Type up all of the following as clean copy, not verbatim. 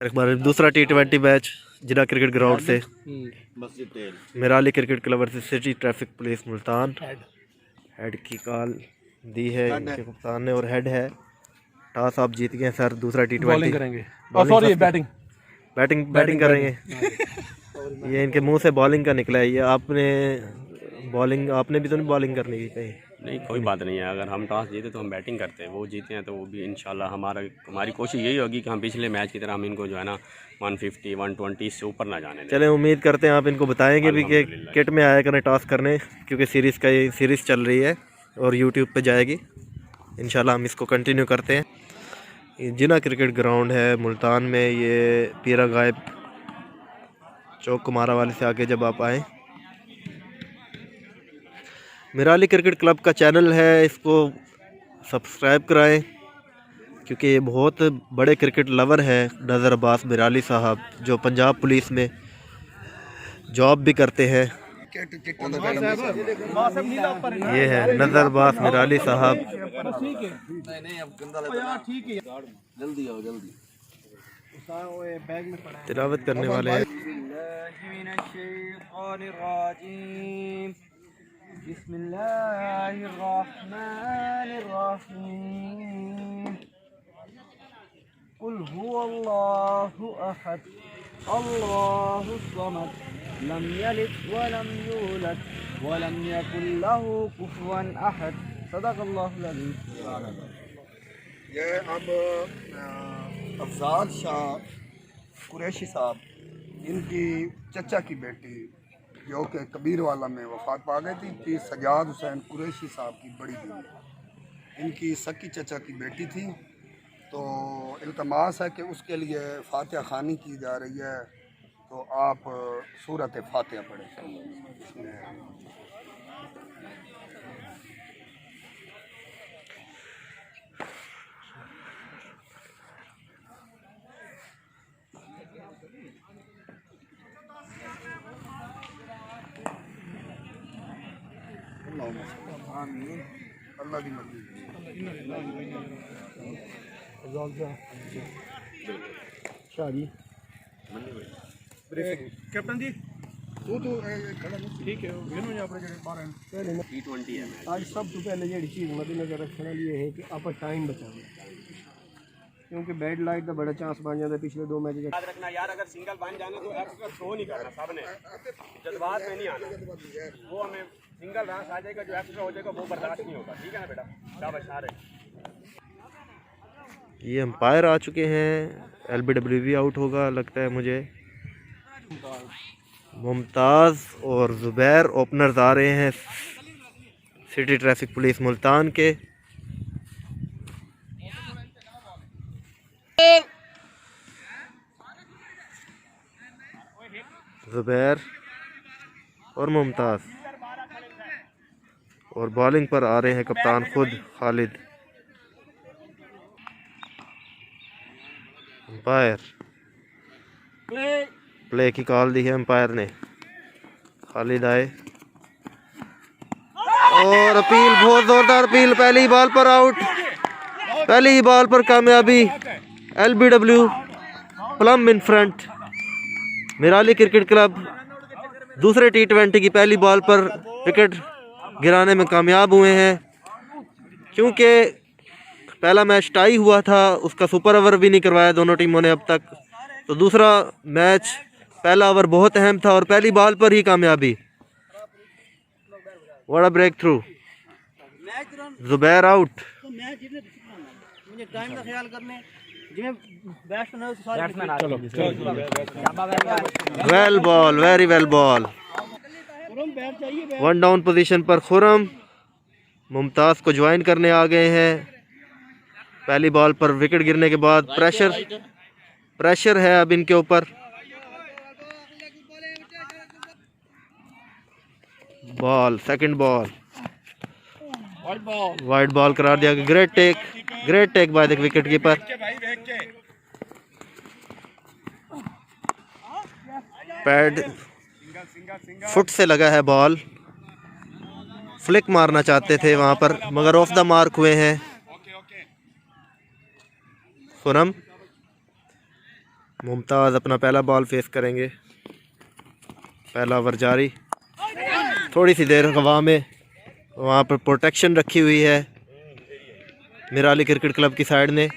एक बार दूसरा T20 match जिला क्रिकेट ग्राउंड से Mirali cricket club versus city traffic police Multan. Head की कॉल दी है इनके कप्तान ने और हेड है। टॉस आप जीत गए सर। दूसरा T20 बॉलिंग करेंगे। सॉरी बैटिंग करेंगे। ये इनके मुंह से बॉलिंग का निकला है। ये आपने भी तो नहीं बॉलिंग करनी की कहीं? नहीं, कोई बात नहीं है। अगर हम टॉस जीते तो हम बैटिंग करते हैं, वो जीते हैं तो वो भी इंशाल्लाह हमारी कोशिश यही होगी कि हम पिछले मैच की तरह हम इनको जो है ना 150 120 से ऊपर ना जाने दें। चले, उम्मीद करते हैं आप इनको बताएंगे भी कि किट में आया करें टॉस करने, क्योंकि सीरीज़ चल रही है और यूट्यूब पे जाएगी। इंशाल्लाह हम इसको कंटिन्यू करते हैं। ये जिला क्रिकेट ग्राउंड है मुल्तान में। ये पीरा गायब चौक कुमारा वाले से आके जब आप आएँ, मिराली क्रिकेट क्लब का चैनल है, इसको सब्सक्राइब कराएं, क्योंकि ये बहुत बड़े क्रिकेट लवर है नज़र अब्बास मिराली साहब, जो पंजाब पुलिस में जॉब भी करते हैं। ये है नज़र अब्बास मिराली साहब, तिलावत करने वाले हैं। बिस्मिल्लाहिर्रहमानिर्रहीम। कुल हुवल्लाहु अहद अल्लाहुस समद लम यलिद वलम यूलद वलम यकुल लहू कुफुवन अहद। सदक़ल्लाहुल अज़ीम। ये अब अफजाल शाह कुरैशी साहब, इनकी चचा की बेटी जो कि कबीरवाला में वफ़ात पा गई थी, कि सजाद हुसैन कुरैशी साहब की बड़ी बीवी, इनकी सकी चचा की बेटी थी। तो इल्तमास है कि उसके लिए फातिहा ख़ानी की जा रही है, तो आप सूरत फातिहा पढ़ें। आमीन। अल्लाह की मर्ज़ी। कैप्टन जी तू खड़ा नहीं। ठीक है, अपने जगह बाहर हैं। T20 है मैच। आज सब तो पहले जी चीज़ मद्देनजर रखने लिए है कि आप टाइम बचाओ, क्योंकि बैड लाइट का बड़ा चांस बन जाता है। पिछले 2 मैच याद रखना यार, अगर सिंगल बन जाना तो एक्स्ट्रा थ्रो नहीं करना, सबने जज्बात में नहीं आना। वो हमें सिंगल रन आ जाएगा, जो एक्स्ट्रा हो जाएगा वो बर्दाश्त नहीं होगा। ठीक है ना बेटा? शाबाश। ये अंपायर आ चुके हैं। LBW भी आउट होगा लगता है मुझे। मुमताज़ और ज़ुबैर ओपनर्स आ रहे हैं सिटी ट्रैफिक पुलिस मुल्तान के। ज़ुबैर और मुमताज़, और बॉलिंग पर आ रहे हैं कप्तान खुद खालिद। अंपायर प्ले की कॉल दी है अंपायर ने। खालिद आए और अपील, बहुत जोरदार अपील। पहली बॉल पर आउट, पहली बॉल पर कामयाबी। LBW plumb in front. Mirali cricket club दूसरे T20 की पहली बॉल पर विकेट गिराने में कामयाब हुए हैं, क्योंकि पहला मैच टाई हुआ था, उसका सुपर ओवर भी नहीं करवाया दोनों टीमों ने अब तक। तो दूसरा मैच पहला ओवर बहुत अहम था और पहली बॉल पर ही कामयाबी। What a breakthrough. Zubair out. Time का ख्याल करने जिन्हें बैट्समैन है सारे well bowled, very well bowled. Bat चाहिए। 1 डाउन पोजीशन पर खुरम मुमताज़ को ज्वाइन करने आ गए हैं। पहली बॉल पर विकेट गिरने के बाद प्रेशर है अब इनके ऊपर। Ball, second ball, wide ball करार दिया गया। Great take by the wicket keeper. Pad foot से लगा है बॉल, फ्लिक मारना चाहते थे वहां पर, मगर ऑफ द मार्क हुए हैं। खुरम मुमताज़ अपना पहला बॉल फेस करेंगे। पहला ओवर जारी। थोड़ी सी देर हवा में, वहाँ पर प्रोटेक्शन रखी हुई है मिराली क्रिकेट क्लब की साइड ने।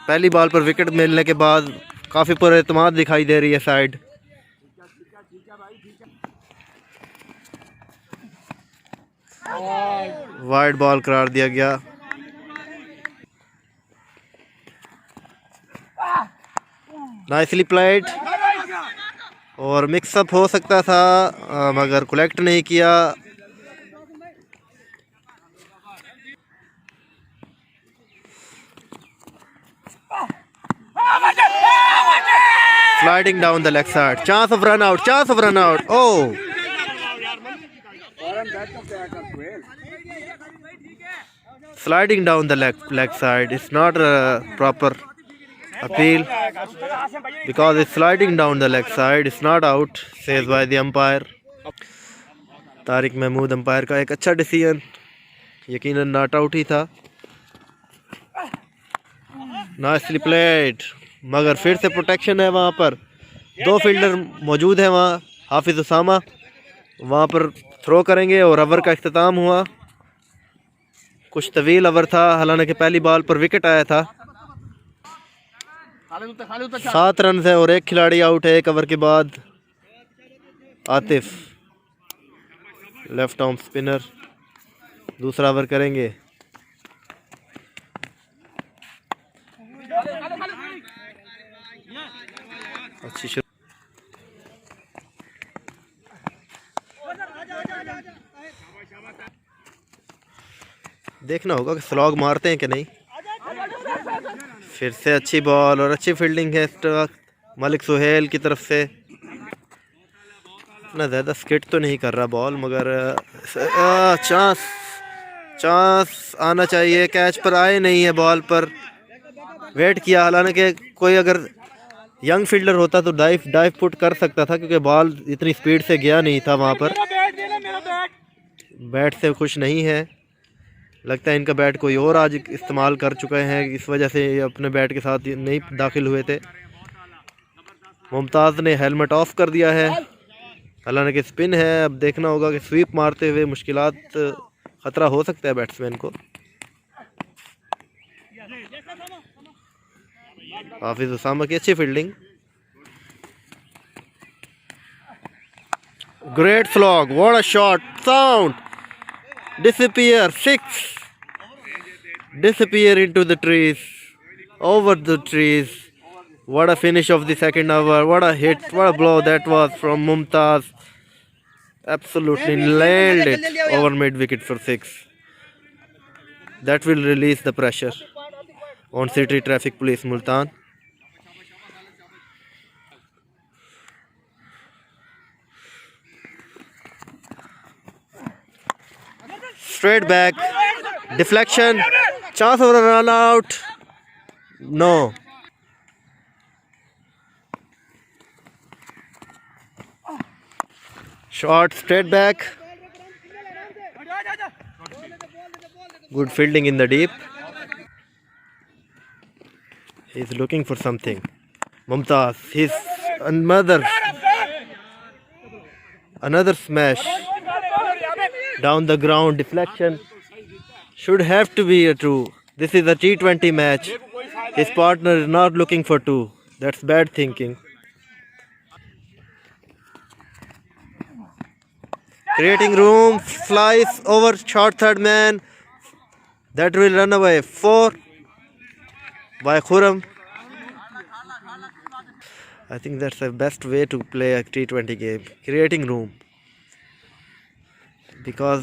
पहली बॉल पर विकेट मिलने के बाद काफ़ी पुरएतमाद दिखाई दे रही है साइड। वाइड बॉल करार दिया गया। नाइसली प्लेड, और मिक्सअप हो सकता था मगर कलेक्ट नहीं किया। Sliding down the leg side, chance of run out, chance of run out. Oh, sliding down the leg side is not a proper appeal because it's sliding down the leg side. It's not out, says by the umpire. Tariq Mahmood umpire का एक अच्छा decision, यकीनन not out ही था। Nicely played, मगर फिर से protection है वहाँ पर। दो फील्डर मौजूद है वहाँ। हाफिज उसामा वहाँ पर थ्रो करेंगे और ओवर का इख्तिताम हुआ। कुछ तवील ओवर था, हालांकि पहली बॉल पर विकेट आया था। 7 रन है और एक खिलाड़ी आउट है एक ओवर के बाद। आतिफ लेफ्ट आर्म स्पिनर दूसरा ओवर करेंगे। अच्छी शुरू, देखना होगा कि स्लॉग मारते हैं कि नहीं। फिर से अच्छी बॉल और अच्छी फील्डिंग है इस वक्त मलिक सुहेल की तरफ से। इतना ज़्यादा स्किट तो नहीं कर रहा बॉल, मगर चांस आना चाहिए। कैच पर आए नहीं है, बॉल पर वेट किया। हालांकि कोई अगर यंग फील्डर होता तो डाइव पुट कर सकता था, क्योंकि बॉल इतनी स्पीड से गया नहीं था वहाँ पर। बैट से खुश नहीं है, लगता है इनका बैट कोई और आज इस्तेमाल कर चुके हैं, इस वजह से ये अपने बैट के साथ नहीं दाखिल हुए थे। मुमताज़ ने हेलमेट ऑफ कर दिया है, हालांकि स्पिन है। अब देखना होगा कि स्वीप मारते हुए मुश्किलात, ख़तरा हो सकता है बैट्समैन को। हाफिज उसामा की अच्छी fielding. Great slog, what a shot, sound, disappear, 6, disappear into the trees, over the trees. What a finish of the second over, what a hit, what a blow that was from Mumtaz. Absolutely nailed it over mid wicket for 6. That will release the pressure on City Traffic Police Multan. Straight back, deflection, chance of a run out. No. Short, straight back. Good fielding in the deep. He's looking for something. Mumtaz, his another smash. Down the ground, deflection. Should have to be a 2. This is a T20 match. His partner is not looking for 2. That's bad thinking. Creating room, slice over short third man. That will run away. 4 by Khurram. I think that's the best way to play a T20 game. Creating room. Because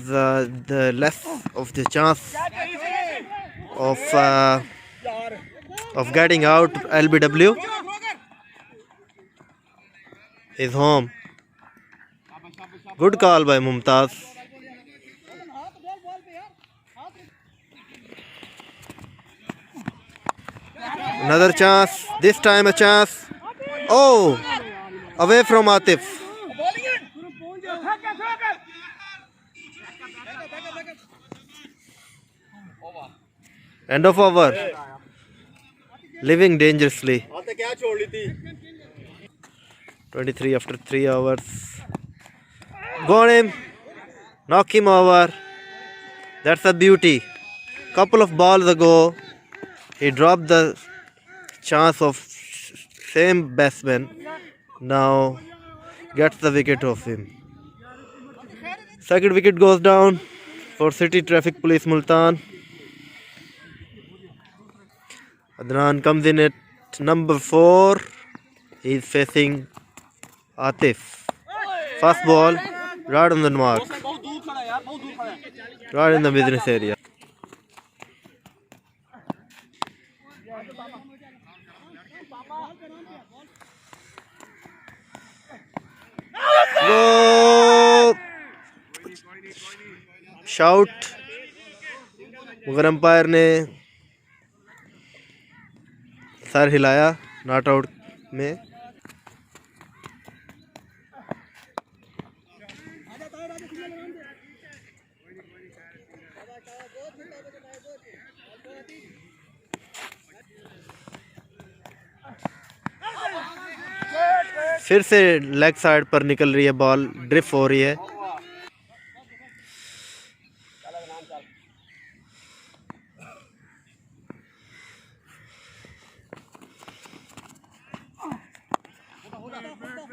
the less of the chance of getting out, LBW is home. Good call by Mumtaz. Another chance, this time a chance. Oh, away from Atif. End of over. living dangerously. 23 after 3 hours. Go on him. Knock him over. That's a beauty. Couple of balls ago, he dropped the chance of same batsman. Now gets the wicket of him. Second wicket goes down for City Traffic Police Multan. Adnan comes in at number 4. He's facing Atif. First ball, right on the mark. Right in the business area. Go! Shout. मगर umpire ने sir हिलाया not out में. फिर से leg side पर निकल रही है बॉल, ड्रिफ्ट हो रही है.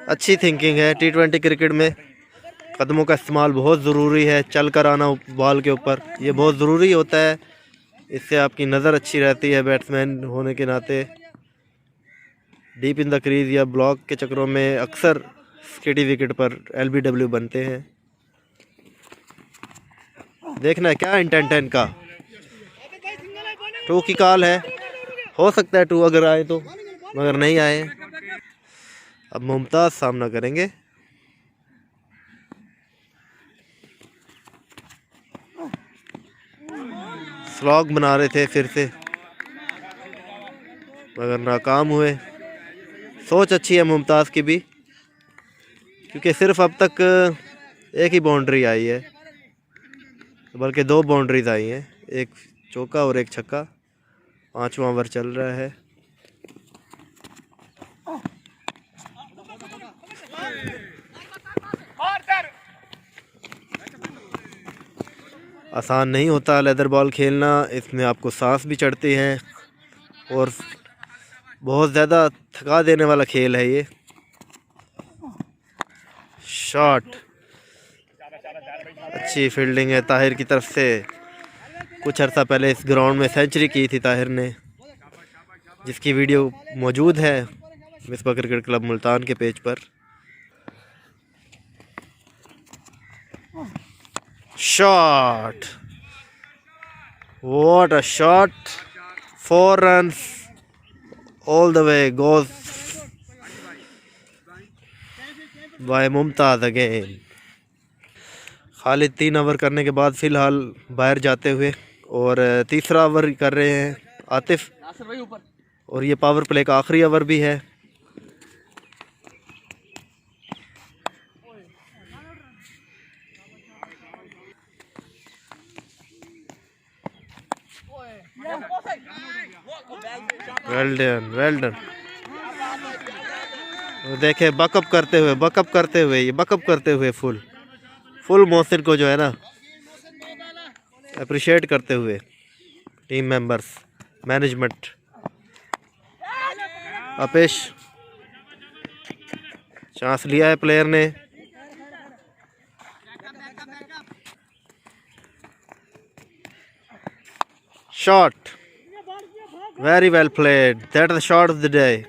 अच्छी थिंकिंग है. T20 क्रिकेट में कदमों का इस्तेमाल बहुत ज़रूरी है. चल कर आना बॉल के ऊपर, ये बहुत ज़रूरी होता है. इससे आपकी नज़र अच्छी रहती है बैट्समैन होने के नाते. डीप इन द क्रीज या ब्लॉक के चक्करों में अक्सर स्किटी विकेट पर LBW बनते हैं. देखना है क्या इंटेंट है इनका. 2 की कॉल है. हो सकता है 2 अगर आए तो, मगर नहीं आए. अब मुमताज़ सामना करेंगे. स्लॉग बना रहे थे फिर से, मगर नाकाम हुए. सोच अच्छी है मुमताज़ की भी, क्योंकि सिर्फ अब तक एक ही बाउंड्री आई है, बल्कि 2 बाउंड्रीज आई हैं. एक चौका और एक छक्का. 5वां ओवर चल रहा है. आसान नहीं होता लेदर बॉल खेलना. इसमें आपको सांस भी चढ़ती हैं और बहुत ज़्यादा थका देने वाला खेल है ये. शॉट, अच्छी फील्डिंग है ताहिर की तरफ से. कुछ अर्सा पहले इस ग्राउंड में सेंचुरी की थी ताहिर ने, जिसकी वीडियो मौजूद है मिसबा क्रिकेट क्लब मुल्तान के पेज पर. Shot, what a shot. 4 runs all the way goes by Mumtaz again. Khalid 3 over करने के बाद फ़िलहाल बाहर जाते हुए, और तीसरा ओवर कर रहे हैं आतिफ, और ये पावर प्ले का आखिरी ओवर भी है. Well done, well done. देखे बकअप करते हुए ये बकअप करते हुए फुल मोहसिन को जो है ना अप्रिशिएट करते हुए टीम मेंबर्स, मैनेजमेंट. अपेश चांस लिया है प्लेयर ने. Shot, very well played. That's the shot of the day.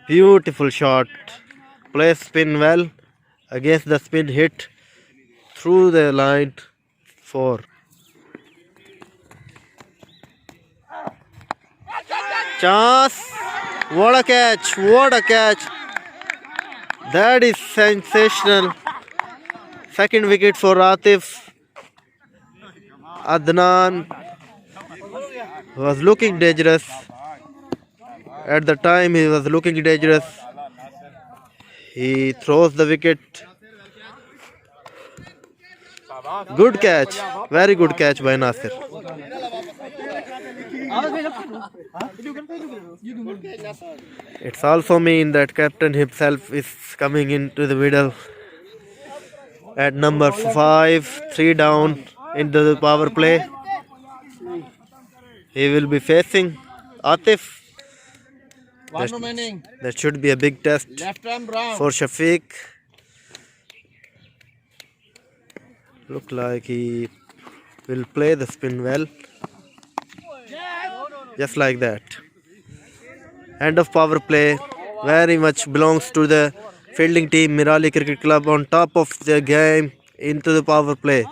Beautiful shot. Play spin well against the spin hit through the line 4. Chance. What a catch. What a catch. That is sensational. Second wicket for Atif. Adnan was looking dangerous. At the time he was looking dangerous. He throws the wicket. Good catch. Very good catch by Nasir. It's also mean that captain himself is coming into the middle at number 5, 3 down into the power play. He will be facing Atif. That should be a big test for Shafiq. Look like he will play the spin well. Just like that. End of power play. Very much belongs to the fielding team Mirali Cricket Club on top of the game into the power play.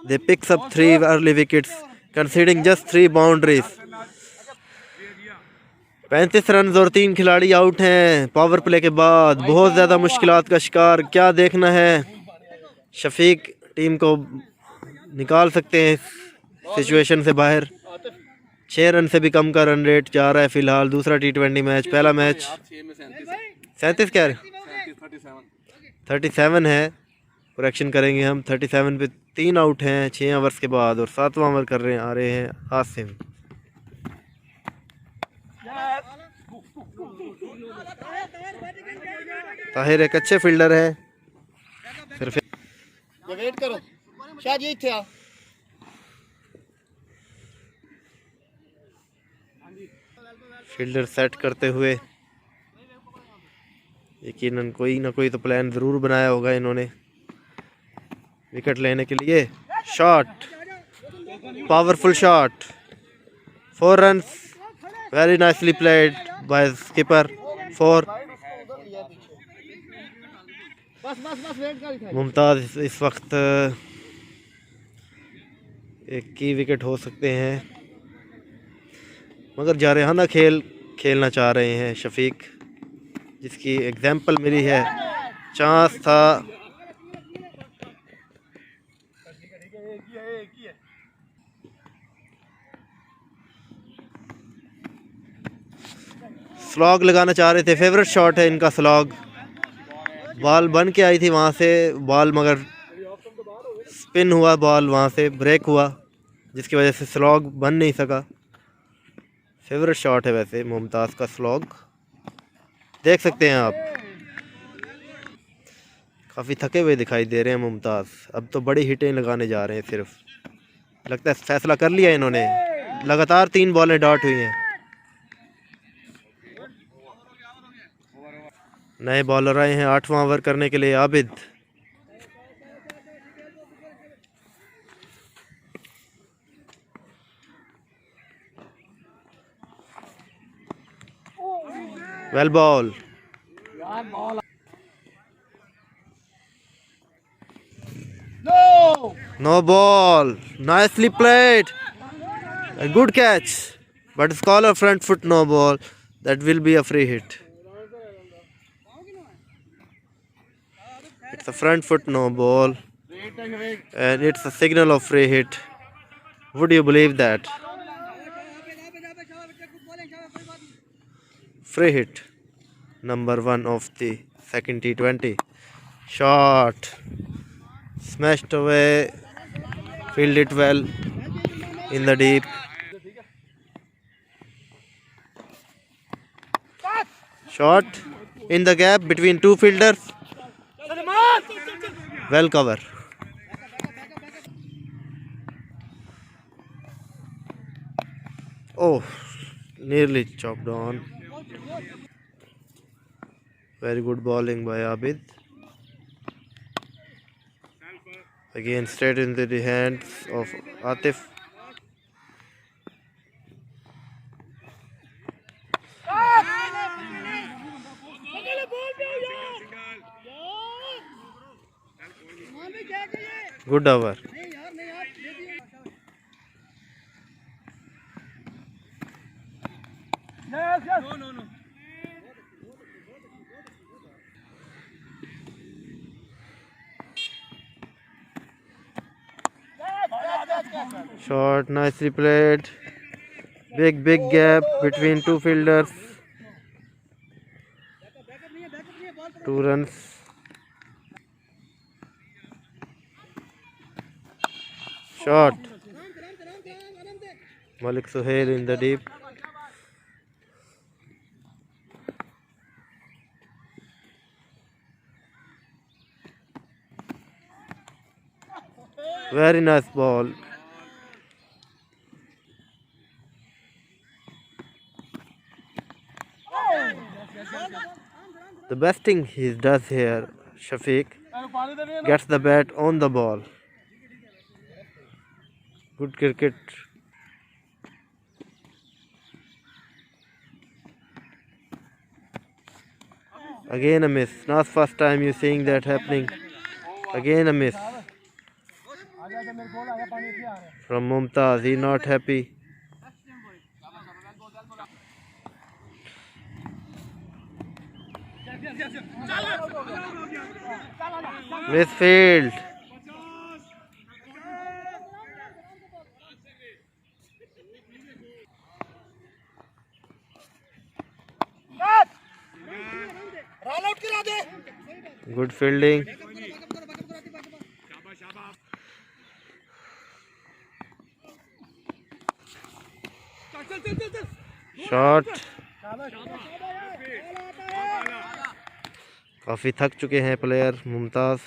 They picks up 3 early wickets, conceding just 3 boundaries. 35 run और 3 खिलाड़ी out हैं power play के बाद। बहुत ज़्यादा मुश्किलात का शिकार। क्या देखना है, शफीक टीम को निकाल सकते हैं सिचुएशन से बाहर। 6 रन से भी कम का रन रेट जा रहा है फिलहाल। दूसरा T20 मैच, पहला मैच 37 क्या है, 37 है, करेक्शन करेंगे हम। 37 पे 3 आउट हैं 6 ओवर्स के बाद और 7वां ओवर आ रहे हैं आसिम। ताहिर एक अच्छे फील्डर है। सिर्फ वेट करो शायद यही थे। फील्डर सेट करते हुए यकीनन कोई ना कोई तो प्लान ज़रूर बनाया होगा इन्होंने विकेट लेने के लिए। Shot, powerful shot, 4 runs, very nicely played by skipper. 4 Mumtaz इस वक्त एक की विकेट हो सकते हैं, मगर जारहाना खेल खेलना चाह रहे हैं शफीक, जिसकी एग्जाम्पल मिली है। चांस था, स्लॉग लगाना चाह रहे थे। फेवरेट शॉट है इनका स्लॉग। बॉल बन के आई थी वहाँ से बॉल, मगर स्पिन हुआ बॉल, वहाँ से ब्रेक हुआ, जिसकी वजह से स्लॉग बन नहीं सका। फेवरेट शॉट है वैसे मुमताज़ का स्लॉग, देख सकते हैं आप। काफ़ी थके हुए दिखाई दे रहे हैं मुमताज़। अब तो बड़ी हिटें लगाने जा रहे हैं सिर्फ। लगता है फैसला कर लिया इन्होंने। लगातार 3 बॉलें डॉट हुई हैं। नए बॉलर आए हैं 8वां ओवर करने के लिए। Abid, well ball, no ball, nicely played, a good catch, but scholar front foot, no ball. That will be a free hit. It's a front foot, no ball, and it's a signal of free hit. Would you believe that? Free hit, number 1 of the second T20. Shot, smashed away, fielded well in the deep. Shot in the gap between 2 fielders. Well cover. Oh, nearly chopped on. Very good bowling by Abid. Again straight into the hands of Atif. Good over. Shot, nicely played. Big gap between 2 fielders. 2 runs. Shot. Malik Suhail in the deep. Very nice ball. The best thing he does here, Shafiq, gets the bat on the ball. Good cricket. Again a miss. Not first time you seeing that happening. Again a miss. From Mumtaz, he not happy. Misfield. Good fielding. Shot. काफ़ी थक चुके हैं player Mumtaz,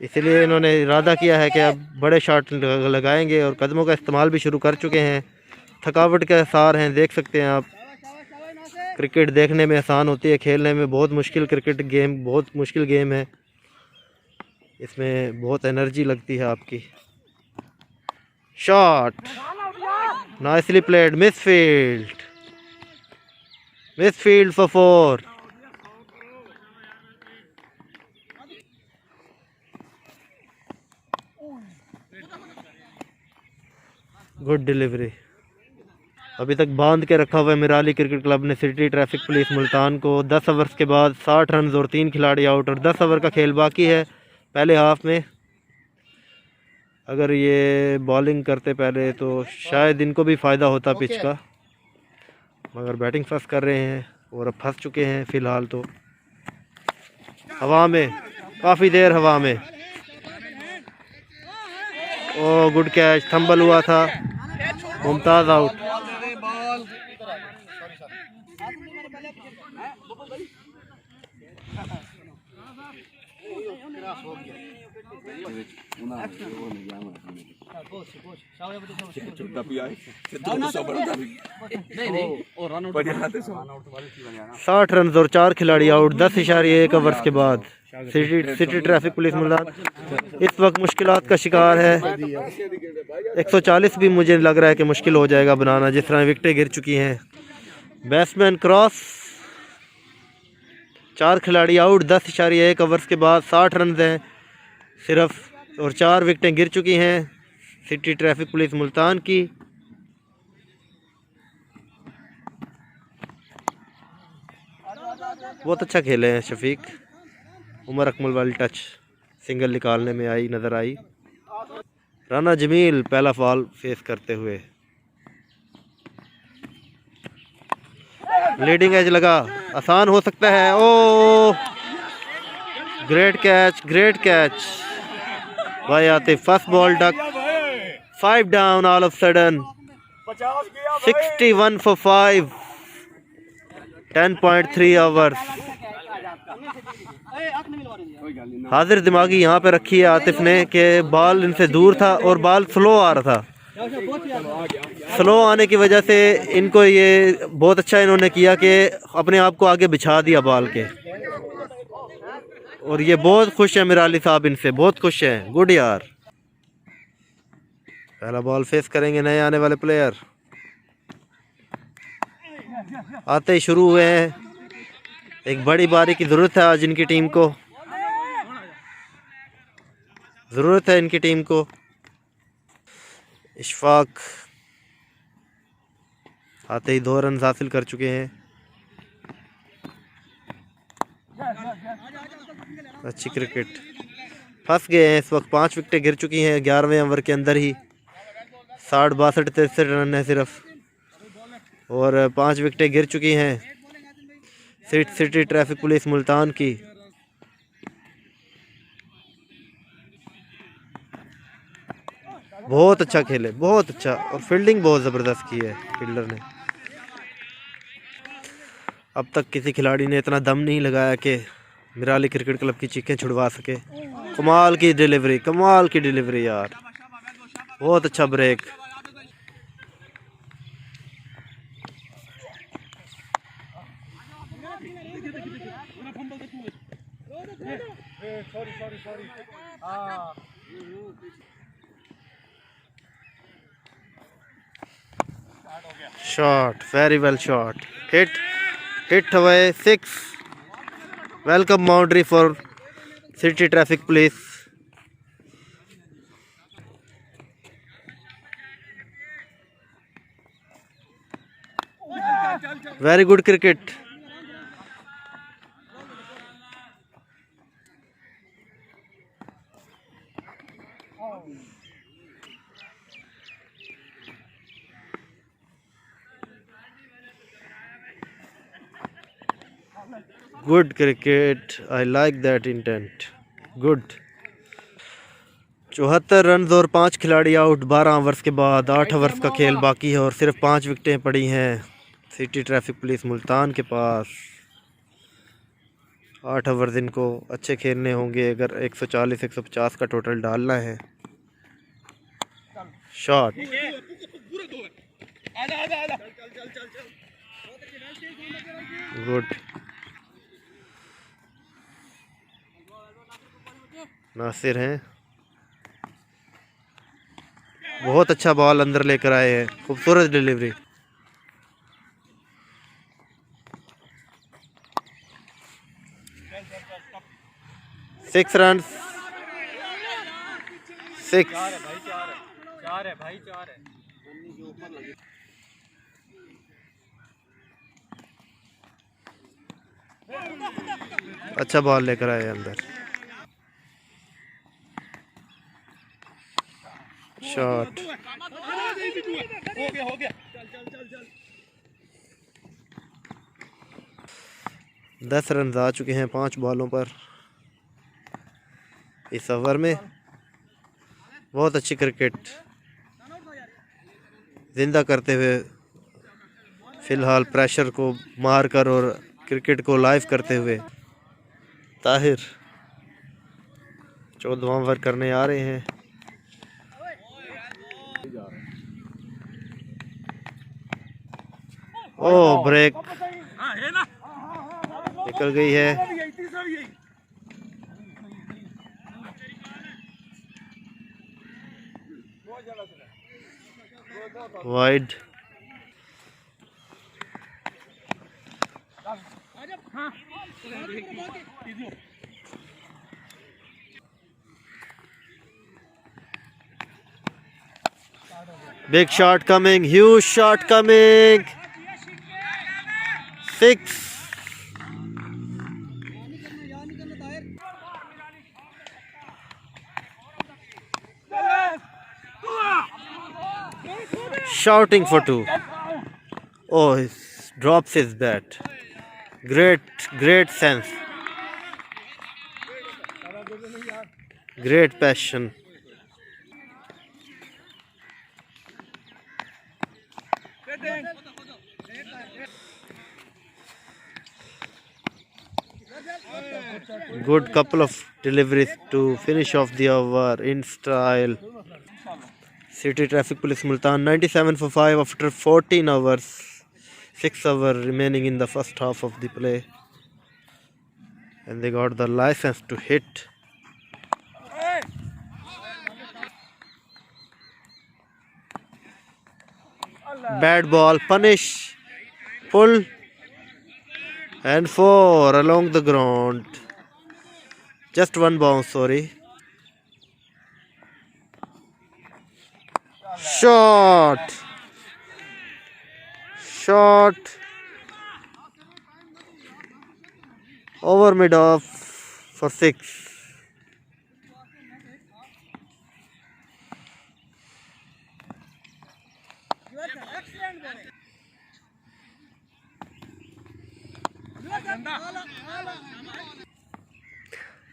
इसलिए इन्होंने इरादा किया है कि अब बड़े शॉट लगाएंगे और कदमों का इस्तेमाल भी शुरू कर चुके हैं। थकावट के आसार हैं, देख सकते हैं आप। क्रिकेट देखने में आसान होती है, खेलने में बहुत मुश्किल। क्रिकेट गेम बहुत मुश्किल गेम है, इसमें बहुत एनर्जी लगती है आपकी। Shot, nicely played, misfield, misfield for 4। Good delivery. अभी तक बांध के रखा हुआ है मिराली क्रिकेट क्लब ने सिटी ट्रैफिक पुलिस मुल्तान को। 10 ओवर्स के बाद 60 रन और 3 खिलाड़ी आउट, और 10 ओवर का खेल बाकी है पहले हाफ में। अगर ये बॉलिंग करते पहले तो शायद इनको भी फ़ायदा होता पिच का, मगर बैटिंग फर्स्ट कर रहे हैं और अब फंस चुके हैं फ़िलहाल। तो हवा में, काफ़ी देर हवा में। ओ गुड कैच, थंबल हुआ था। मुमताज़ आउट। साठ रन और 4 खिलाड़ी आउट, 10.1 ओवर्स के बाद। सिटी ट्रैफिक पुलिस मुल्तान इस वक्त मुश्किलात का शिकार है। 140 भी मुझे लग रहा है कि मुश्किल हो जाएगा बनाना, जिस तरह विकेटें गिर चुकी हैं। बैट्समैन क्रॉस, 4 खिलाड़ी आउट, 10.1 ओवर्स के बाद। 60 रन हैं सिर्फ, और 4 विकेटें गिर चुकी हैं सिटी ट्रैफिक पुलिस मुल्तान की। बहुत अच्छा खेले हैं शफीक। उमर अकमल वाली टच सिंगल निकालने में आई, नज़र आई। राना जमील पहला फॉल फेस करते हुए। लीडिंग एज लगा, आसान हो सकता है। ओ ग्रेट कैच, ग्रेट कैच भाई Atif. First ball duck, 5 down all of sudden. 61 for 5, 10.3 overs. हाजिर दिमागी यहाँ पे रखी है आतिफ ने कि बॉल इनसे दूर था और बॉल स्लो आ रहा था। स्लो आने की वजह से इनको ये बहुत अच्छा इन्होंने किया कि अपने आप को आगे बिछा दिया बॉल के, और ये बहुत खुश है मिराली साहब, इनसे बहुत खुश हैं। गुड यार। पहला बॉल फेस करेंगे नए आने वाले प्लेयर। आते ही शुरू हुए हैं, एक बड़ी बारी की ज़रूरत है आज इनकी टीम को, ज़रूरत है इनकी टीम को। इशफाक आते ही 2 रन हासिल कर चुके हैं। अच्छी क्रिकेट। फंस गए हैं इस वक्त, 5 विकेटें गिर चुकी हैं 11वें ओवर के अंदर ही। 60, 62, 63 रन है सिर्फ, और 5 विकेटें गिर चुकी हैं सिटी ट्रैफिक पुलिस मुल्तान की। बहुत अच्छा खेले, बहुत अच्छा, और फील्डिंग बहुत ज़बरदस्त की है फील्डर ने। अब तक किसी खिलाड़ी ने इतना दम नहीं लगाया कि मिराली क्रिकेट क्लब की चीखें छुड़वा सके। कमाल की डिलीवरी, कमाल की डिलीवरी यार, बहुत अच्छा break. Shot, very well shot. Hit away, 6. Welcome boundary for City Traffic Police. Very good cricket. Good cricket. I like that intent. Good. 74 run और 5 खिलाड़ी आउट 12 ओवर्स के बाद। 8 ओवर्स का खेल बाकी है और सिर्फ 5 विकेटें पड़ी हैं सिटी ट्रैफिक पुलिस मुल्तान के पास। 8 ओवर्स इनको अच्छे खेलने होंगे अगर 140-150 का टोटल डालना है। शॉट, गुड, नासिर हैं, बहुत अच्छा बॉल अंदर लेकर आए हैं, खूबसूरत डिलीवरी। Six run, 6। अच्छा बॉल लेकर आए अंदर। शॉट, हो गया। 10 रन आ चुके हैं 5 बॉलों पर इस ओवर में। बहुत अच्छी क्रिकेट जिंदा करते हुए फिलहाल प्रेशर को मारकर और क्रिकेट को लाइव करते हुए ताहिर 14वां ओवर करने आ रहे हैं। ओ ब्रेक निकल गई है। Wide, big shot coming, huge shot coming, 6। Shouting for 2. Oh, he drops his bat. Great sense. Great passion. Good couple of deliveries to finish off the over in style. City Traffic Police Multan 97 for 5 after 14 overs. 6 hours remaining in the first half of the play. And they got the license to hit. Bad ball, punish, pull, and 4 along the ground. Just one bounce, sorry. Shot. Over mid off for 6.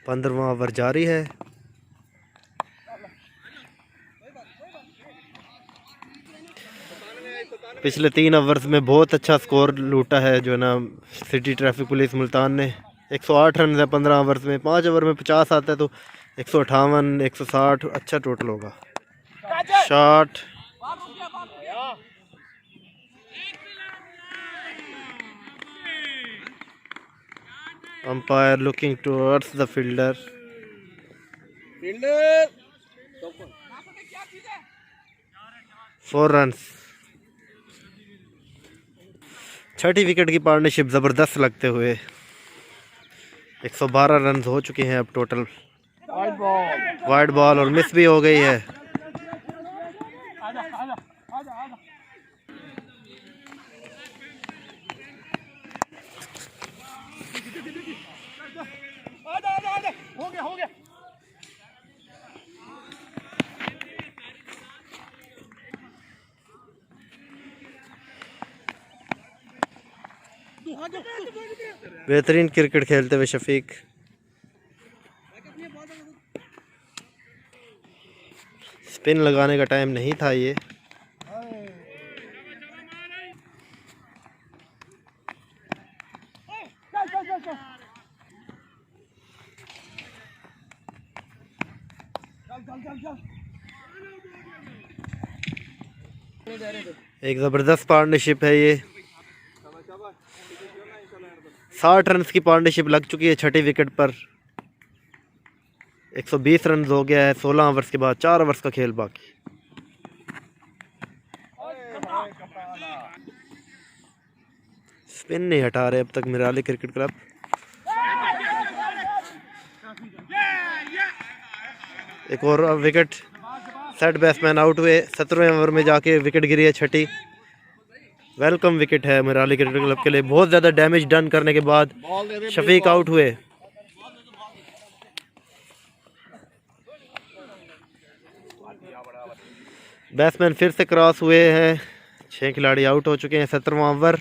पंद्रहवां over जारी है। पिछले 3 overs में बहुत अच्छा score लूटा है जो है ना सिटी ट्रैफिक पुलिस मुल्तान ने। 108 रन है 15 ओवर्स में। 5 ओवर में 50 आता है तो 158, 160 अच्छा टोटल होगा। Shot umpire looking towards the fielder. 4 runs. Chhathi wicket की पार्टनरशिप ज़बरदस्त लगते हुए 112 रन हो चुके हैं अब टोटल। वाइड बॉल और मिस भी हो गई है। हो गया बेहतरीन क्रिकेट खेलते हुए शफीक। स्पिन लगाने का टाइम नहीं था ये। एक ज़बरदस्त पार्टनरशिप है ये। 60 रन की पार्टनरशिप लग चुकी है छठी विकेट पर। 120 रन हो गया है 16 ओवर्स के बाद। 4 ओवर्स का खेल बाकी। स्पिन नहीं हटा रहे अब तक मिराली क्रिकेट क्लब। एक और विकेट। सेट बैट्समैन आउट हुए। 17वें ओवर में जाके विकेट गिरी है छठी। वेलकम विकेट है मिराली क्रिकेट क्लब के लिए। बहुत ज़्यादा डैमेज डन करने के बाद शफीक आउट हुए। बैट्समैन फिर से क्रॉस हुए हैं। 6 खिलाड़ी आउट हो चुके हैं। 17वां over.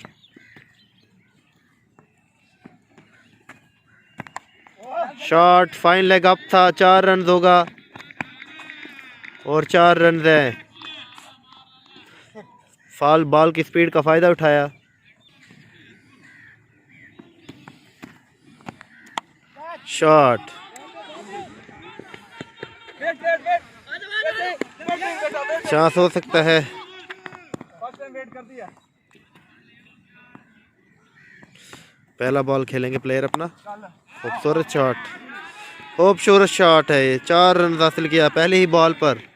Shot fine leg up था। 4 रन होगा और 4 रन हैं। फाल बॉल की स्पीड का फ़ायदा उठाया। शॉट चांस हो सकता है। पहला बॉल खेलेंगे प्लेयर अपना। खूबसूरत शॉट। खूबसूरत शॉट है ये। 4 रन हासिल किया पहले ही बॉल पर।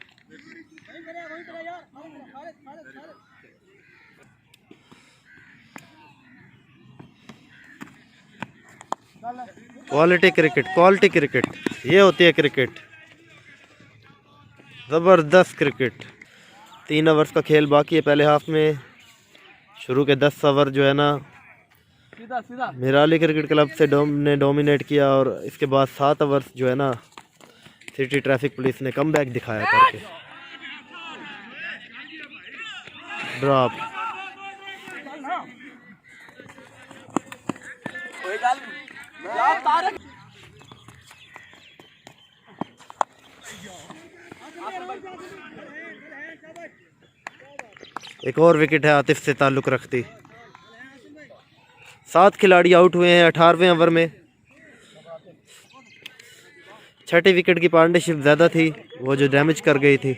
क्वालिटी क्रिकेट, क्वालिटी क्रिकेट, ये होती है क्रिकेट। ज़बरदस्त क्रिकेट। 3 ओवर्स का खेल बाकी है पहले हाफ में। शुरू के 10 ओवर जो है ना मिराली क्रिकेट क्लब से ने डोमिनेट किया और इसके बाद 7 ओवर्स जो है ना सिटी ट्रैफिक पुलिस ने कमबैक दिखाया करके। ड्रॉप। एक और विकेट है आतिफ से ताल्लुक़ रखती। 7 खिलाड़ी आउट हुए हैं 18वें ओवर में। छठी विकेट की पार्टनरशिप ज़्यादा थी, वो जो डैमेज कर गई थी।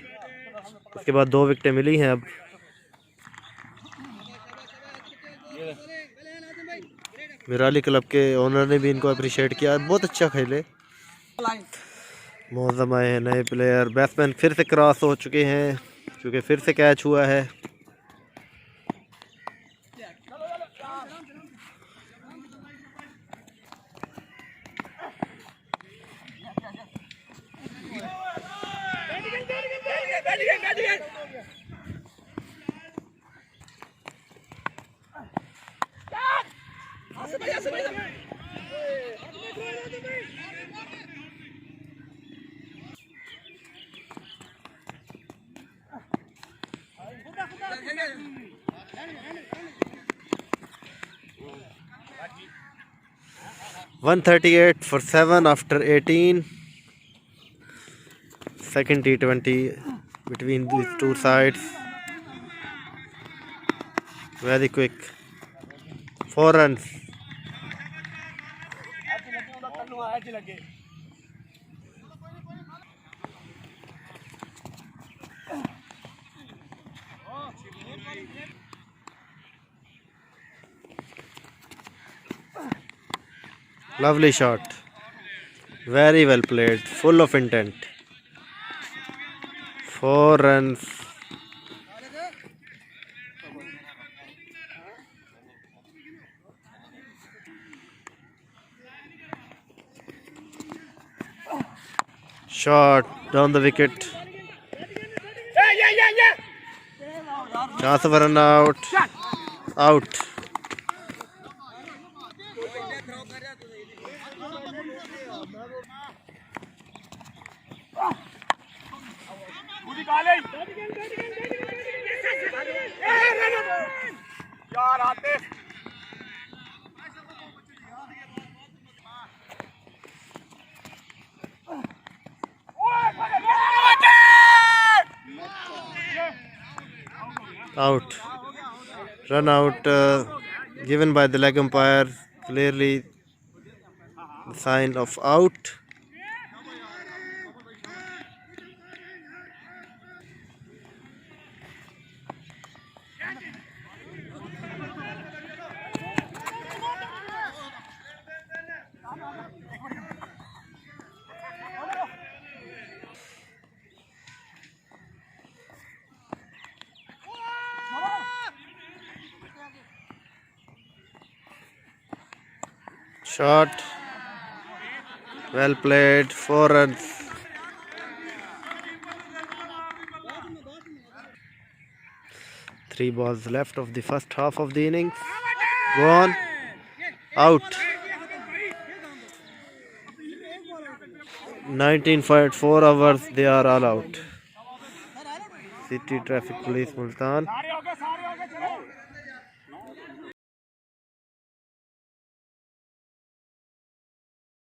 उसके बाद 2 विकेटें मिली हैं अब। मिराली क्लब के ओनर ने भी इनको अप्रिशिएट किया। बहुत अच्छा खेले। मौजम आए हैं नए प्लेयर। बैट्समैन फिर से क्रॉस हो चुके हैं क्योंकि फिर से कैच हुआ है। $138 for 7 after 18. Second T20 between these two sides. Very quick. 4 runs. Lovely shot. Very well played. Full of intent. 4 runs. Shot down the wicket. Chance of a run out. Out. यार आते Out. Run out given by the leg umpire. Clearly the sign of out. Shot. Well played. 4 runs. Three balls left of the first half of the innings. Go on. Out. 19.4 hours. They are all out. City Traffic Police Multan. सारे हो गए चलो